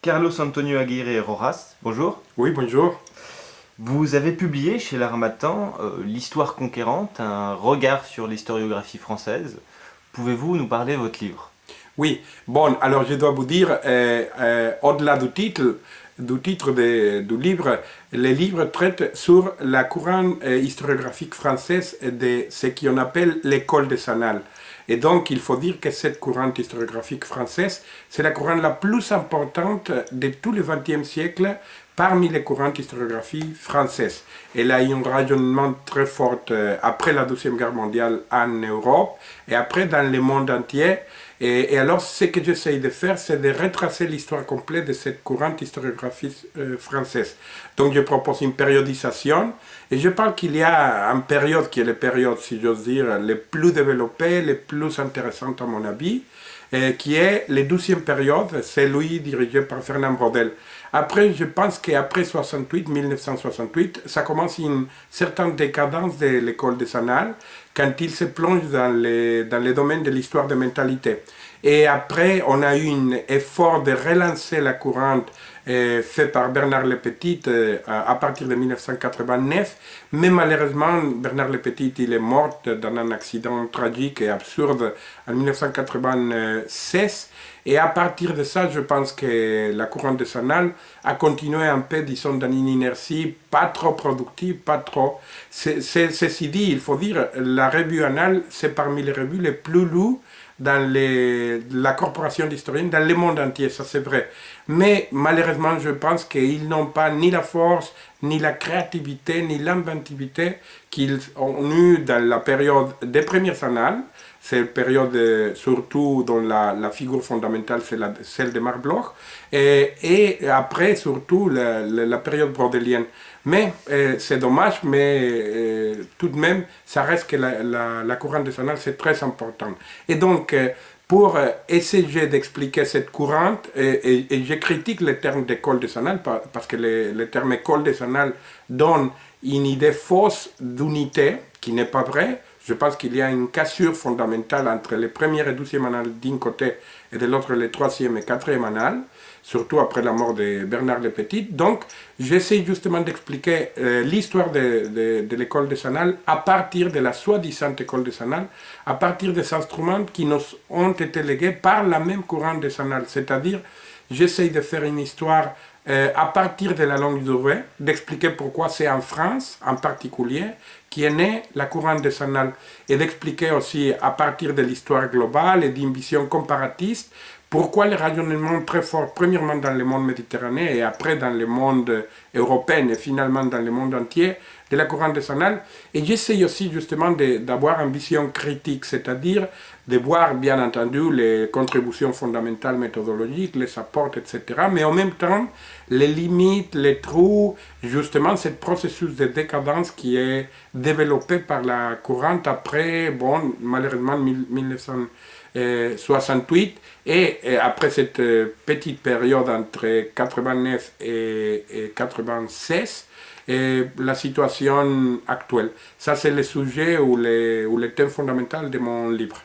Carlos Antonio Aguirre Rojas, bonjour. Oui, bonjour. Vous avez publié chez l'Harmattan L'Histoire conquérante, un regard sur l'historiographie française. Pouvez-vous nous parler de votre livre? Oui, bon, alors je dois vous dire, au-delà du titre du livre, le livre traite sur la couronne historiographique française de ce qu'on appelle l'école des annales. Et donc, il faut dire que cette couronne historiographique française, c'est la couronne la plus importante de tout le XXe siècle parmi les courantes historiographies françaises. Elle a eu un rayonnement très fort après la Deuxième Guerre mondiale en Europe et après dans le monde entier. Et alors, ce que j'essaye de faire, c'est de retracer l'histoire complète de cette courante historiographie française. Donc, je propose une périodisation et je parle qu'il y a une période qui est la période, si j'ose dire, les plus développée, les plus intéressante à mon avis, qui est la 12e période, celui dirigé par Fernand Braudel. Après, je pense qu'après 68, 1968, ça commence une certaine décadence de l'école des annales, quand il se plonge dans les domaines de l'histoire de mentalité. Et après, on a eu un effort de relancer la courante fait par Bernard Lepetit à partir de 1989. Mais malheureusement, Bernard Lepetit, il est mort dans un accident tragique et absurde en 1996. Et à partir de ça, je pense que la courante des annales a continué un peu, disons, dans une inertie pas trop productive, pas trop. Ceci dit, il faut dire, la revue Annales, c'est parmi les revues les plus lues dans la corporation d'historiens, dans le monde entier, ça c'est vrai. Mais malheureusement, je pense qu'ils n'ont pas ni la force, ni la créativité, ni l'inventivité qu'ils ont eu dans la période des premières annales. C'est une période surtout dont la figure fondamentale c'est celle de Marc Bloch, et après surtout la période brodélienne. Mais c'est dommage, mais tout de même, ça reste que la couronne des annales c'est très important. Et donc, pour essayer d'expliquer cette courante, et je critique le terme d'école des annales, parce que le terme école des annales donne une idée fausse d'unité, qui n'est pas vraie. Je pense qu'il y a une cassure fondamentale entre les premières et 12e annales d'un côté et de l'autre les 3e et 4e annales, surtout après la mort de Bernard Lepetit. Donc, j'essaie justement d'expliquer l'histoire de l'école des annales à partir de la soi-disant école des annales, à partir des instruments qui nous ont été légués par la même courante des annales. C'est-à-dire, j'essaie de faire une histoire à partir de la longue durée, d'expliquer pourquoi c'est en France en particulier qui est née la couronne des annales, et d'expliquer aussi à partir de l'histoire globale et d'une vision comparatiste pourquoi le rayonnement très fort, premièrement dans le monde méditerranéen et après dans le monde européen et finalement dans le monde entier, de la couronne des annales. Et j'essaie aussi justement d'avoir une vision critique, c'est-à-dire de voir bien entendu les contributions fondamentales méthodologiques, les apports, etc. Mais en même temps, les limites, les trous, justement, ce processus de décadence qui est développé par la courante après, bon, malheureusement, 1968, et après cette petite période entre 89 et 96, et la situation actuelle. Ça, c'est le sujet ou le thème fondamental de mon livre.